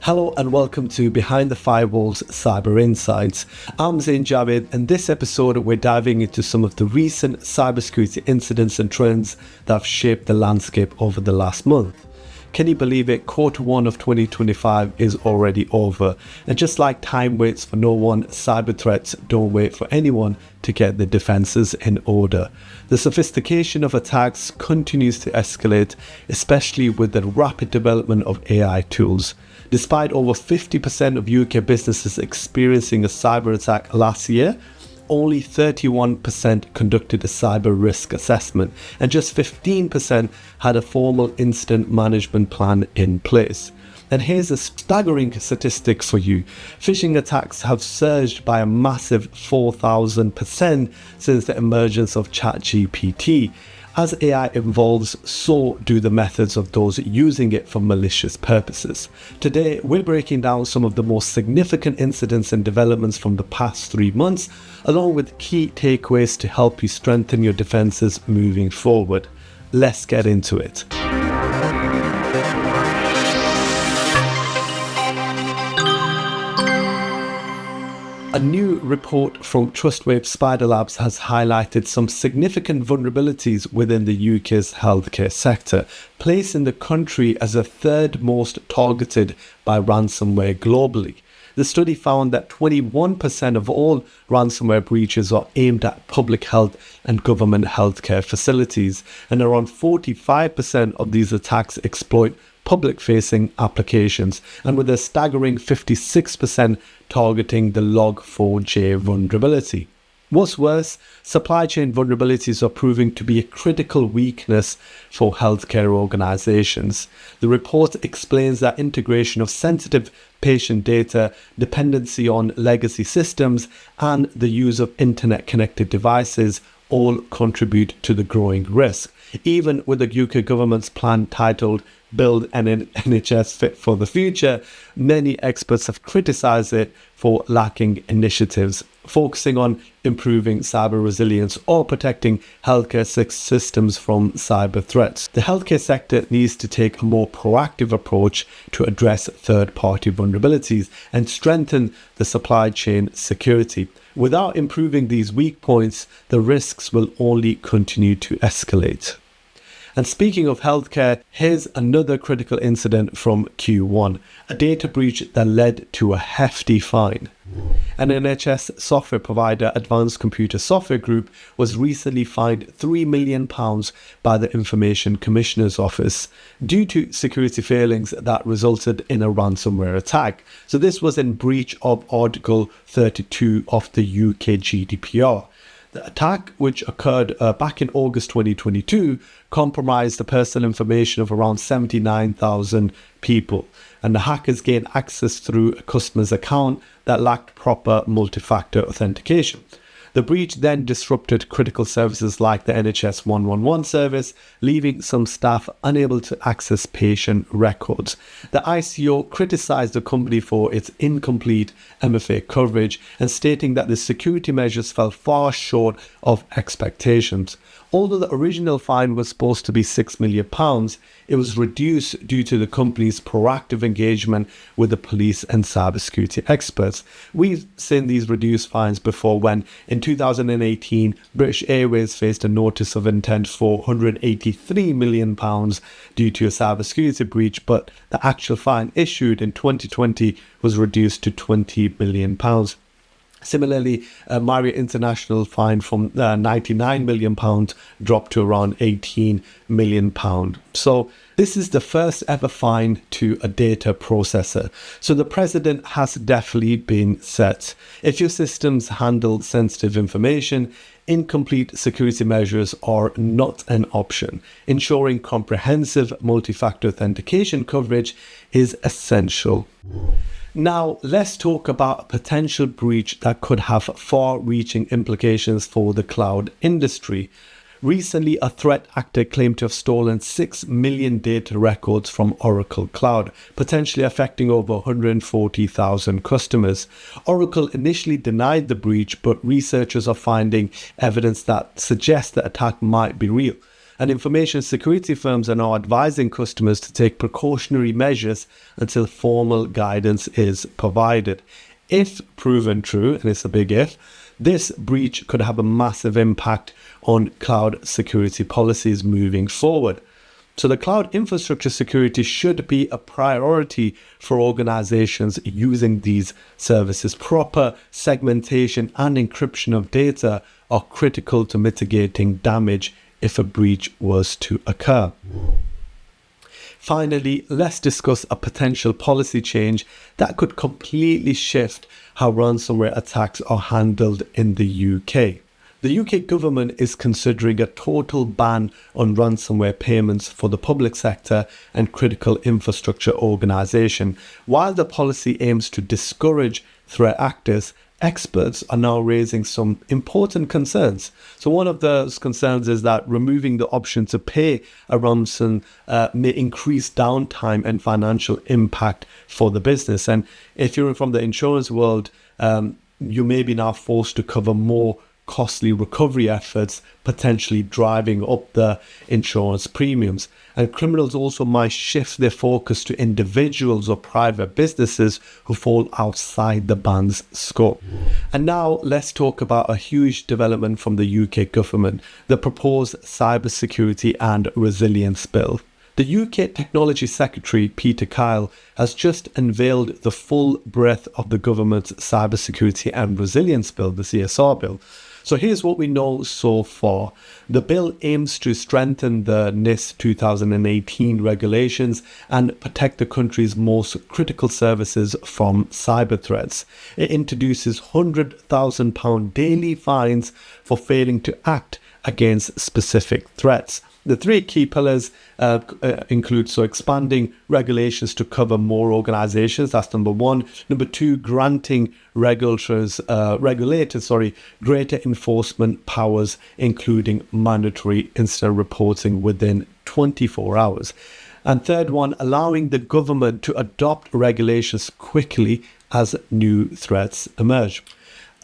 Hello and welcome to Behind the Firewalls Cyber Insights. I'm Zain Javed, and this episode we're diving into some of the recent cybersecurity incidents and trends that have shaped the landscape over the last month. Can you believe it? Q1 of 2025 is already over, and just like time waits for no one, cyber threats don't wait for anyone to get their defenses in order. The sophistication of attacks continues to escalate, especially with the rapid development of AI tools. Despite over 50% of UK businesses experiencing a cyber attack last year, only 31% conducted a cyber risk assessment, and just 15% had a formal incident management plan in place. And here's a staggering statistic for you. Phishing attacks have surged by a massive 4,000% since the emergence of ChatGPT. As AI evolves, so do the methods of those using it for malicious purposes. Today, we're breaking down some of the most significant incidents and developments from the past 3 months, along with key takeaways to help you strengthen your defenses moving forward. Let's get into it. A new report from Trustwave Spider Labs has highlighted some significant vulnerabilities within the UK's healthcare sector, placing the country as the third most targeted by ransomware globally. The study found that 21% of all ransomware breaches are aimed at public health and government healthcare facilities, and around 45% of these attacks exploit public-facing applications, and with a staggering 56% targeting the Log4j vulnerability. What's worse, supply chain vulnerabilities are proving to be a critical weakness for healthcare organizations. The report explains that integration of sensitive patient data, dependency on legacy systems, and the use of internet-connected devices all contribute to the growing risk. Even with the UK government's plan titled Build an NHS Fit for the Future, many experts have criticised it for lacking initiatives focusing on improving cyber resilience or protecting healthcare systems from cyber threats. The healthcare sector needs to take a more proactive approach to address third-party vulnerabilities and strengthen the supply chain security. Without improving these weak points, the risks will only continue to escalate. And speaking of healthcare, here's another critical incident from Q1, a data breach that led to a hefty fine. An NHS software provider, Advanced Computer Software Group, was recently fined £3 million by the Information Commissioner's Office due to security failings that resulted in a ransomware attack. So this was in breach of Article 32 of the UK GDPR. The attack, which occurred back in August 2022, compromised the personal information of around 79,000 people, and the hackers gained access through a customer's account that lacked proper multi-factor authentication. The breach then disrupted critical services like the NHS 111 service, leaving some staff unable to access patient records. The ICO criticised the company for its incomplete MFA coverage and stating that the security measures fell far short of expectations. Although the original fine was supposed to be £6 million, it was reduced due to the company's proactive engagement with the police and cybersecurity experts. We've seen these reduced fines before when, in 2018, British Airways faced a notice of intent for £183 million due to a cybersecurity breach, but the actual fine issued in 2020 was reduced to £20 million. Similarly, Marriott International fine from £99 million dropped to around £18 million. So this is the first ever fine to a data processor. So the precedent has definitely been set. If your systems handle sensitive information, incomplete security measures are not an option. Ensuring comprehensive multi-factor authentication coverage is essential. Now, let's talk about a potential breach that could have far-reaching implications for the cloud industry. Recently, a threat actor claimed to have stolen 6 million data records from Oracle Cloud, potentially affecting over 140,000 customers. Oracle initially denied the breach, but researchers are finding evidence that suggests the attack might be real. And information security firms are now advising customers to take precautionary measures until formal guidance is provided. If proven true, and it's a big if, this breach could have a massive impact on cloud security policies moving forward. So the cloud infrastructure security should be a priority for organizations using these services. Proper segmentation and encryption of data are critical to mitigating damage if a breach was to occur. Finally, let's discuss a potential policy change that could completely shift how ransomware attacks are handled in the UK. The UK government is considering a total ban on ransomware payments for the public sector and critical infrastructure organisation. While the policy aims to discourage threat actors, experts are now raising some important concerns. So one of those concerns is that removing the option to pay a ransom may increase downtime and financial impact for the business. And if you're from the insurance world, you may be now forced to cover more costly recovery efforts, potentially driving up the insurance premiums. And criminals also might shift their focus to individuals or private businesses who fall outside the ban's scope. And now let's talk about a huge development from the UK government, the proposed Cybersecurity and Resilience Bill. The UK Technology Secretary, Peter Kyle, has just unveiled the full breadth of the government's Cybersecurity and Resilience Bill, the CSR Bill. So here's what we know so far. The bill aims to strengthen the NIST 2018 regulations and protect the country's most critical services from cyber threats. It introduces £100,000 daily fines for failing to act against specific threats. The three key pillars include expanding regulations to cover more organizations. That's number one. Number two, granting regulators greater enforcement powers, including mandatory incident reporting within 24 hours. And third one, allowing the government to adopt regulations quickly as new threats emerge.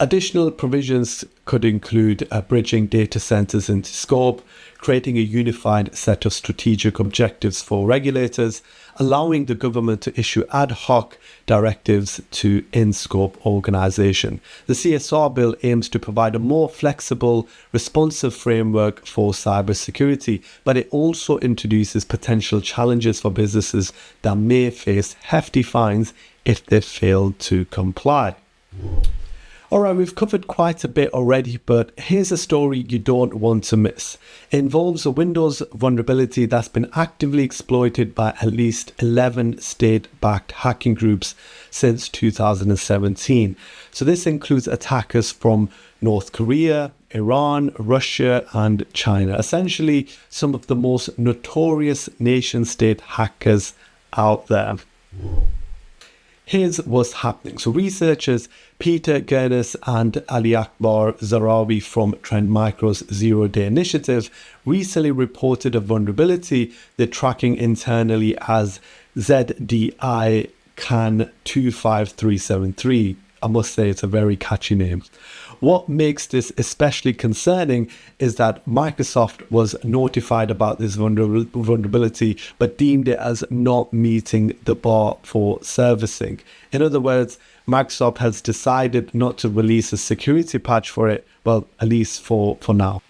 Additional provisions could include bridging data centers into scope, creating a unified set of strategic objectives for regulators, allowing the government to issue ad hoc directives to in-scope organization. The CSR bill aims to provide a more flexible, responsive framework for cybersecurity, but it also introduces potential challenges for businesses that may face hefty fines if they fail to comply. Alright, we've covered quite a bit already, but here's a story you don't want to miss. It involves a Windows vulnerability that's been actively exploited by at least 11 state-backed hacking groups since 2017. So this includes attackers from North Korea, Iran, Russia, and China. Essentially, some of the most notorious nation-state hackers out there. Here's what's happening. So researchers Peter Gerdes and Ali Akbar Zarawi from Trend Micro's Zero Day Initiative recently reported a vulnerability they're tracking internally as ZDI CAN 25373. I must say it's a very catchy name. What makes this especially concerning is that Microsoft was notified about this vulnerability but deemed it as not meeting the bar for servicing. In other words, Microsoft has decided not to release a security patch for it, well, at least for now.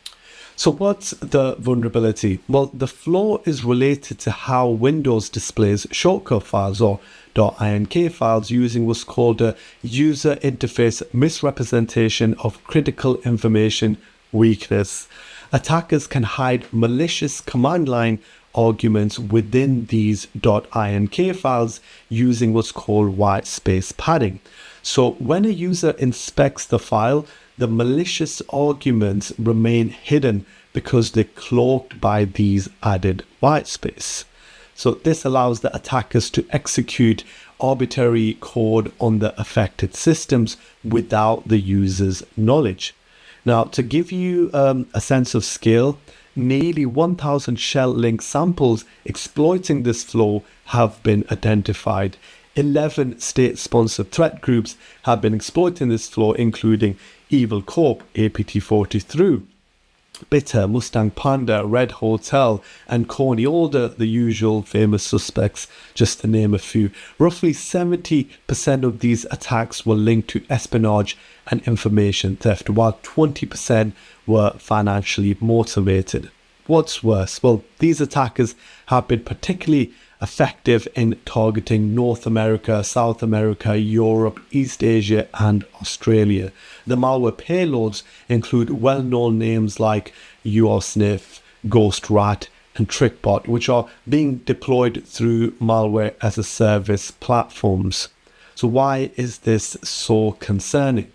So what's the vulnerability? Well, the flaw is related to how Windows displays shortcut files or .ink files using what's called a user interface misrepresentation of critical information weakness. Attackers can hide malicious command line arguments within these .ink files using what's called white space padding. So when a user inspects the file, the malicious arguments remain hidden because they're cloaked by these added white space. So this allows the attackers to execute arbitrary code on the affected systems without the user's knowledge. Now, to give you a sense of scale, nearly 1,000 shell link samples exploiting this flaw have been identified. 11 state-sponsored threat groups have been exploiting this flaw, including Evil Corp, APT43, Bitter, Mustang Panda, Red Hotel, and Coney, all the usual famous suspects, just to name a few. Roughly 70% of these attacks were linked to espionage and information theft, while 20% were financially motivated. What's worse? Well, these attackers have been particularly effective in targeting North America, South America, Europe, East Asia, and Australia. The malware payloads include well-known names like URSNIF, GhostRat, and TrickBot, which are being deployed through malware as a service platforms. So why is this so concerning?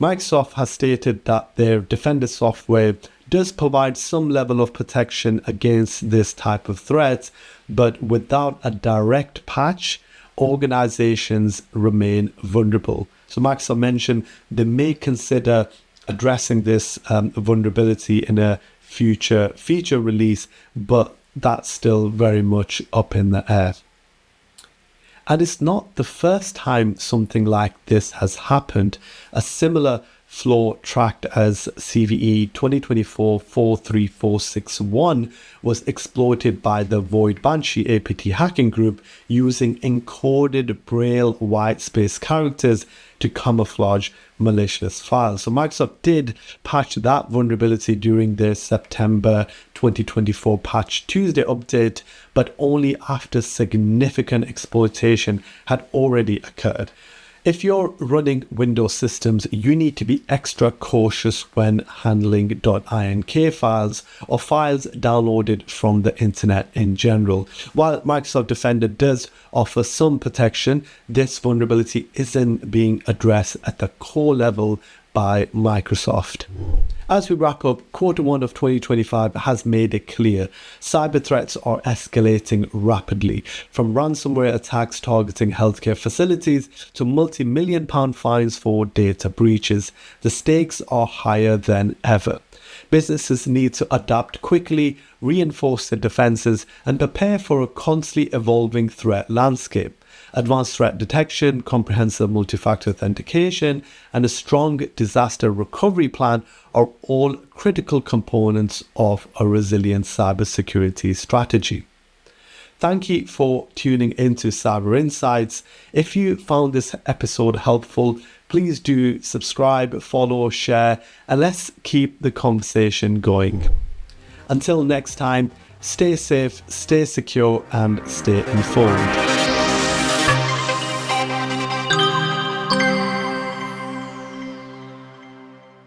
Microsoft has stated that their Defender software does provide some level of protection against this type of threat, but without a direct patch, organizations remain vulnerable. So Microsoft mentioned they may consider addressing this vulnerability in a future feature release, but that's still very much up in the air. And it's not the first time something like this has happened. A similar flaw tracked as CVE 2024-43461 was exploited by the Void Banshee APT hacking group using encoded Braille whitespace characters to camouflage malicious files. So Microsoft did patch that vulnerability during their September 2024 Patch Tuesday update, but only after significant exploitation had already occurred. If you're running Windows systems, you need to be extra cautious when handling .ink files or files downloaded from the internet in general. While Microsoft Defender does offer some protection, this vulnerability isn't being addressed at the core level by Microsoft. As we wrap up, Q1 of 2025 has made it clear cyber threats are escalating rapidly, from ransomware attacks targeting healthcare facilities to multi-million pound fines for data breaches. The stakes are higher than ever. Businesses need to adapt quickly, reinforce their defenses, and prepare for a constantly evolving threat landscape. Advanced threat detection, comprehensive multi-factor authentication, and a strong disaster recovery plan are all critical components of a resilient cybersecurity strategy. Thank you for tuning into Cyber Insights. If you found this episode helpful, please do subscribe, follow, share, and let's keep the conversation going. Until next time, stay safe, stay secure, and stay informed.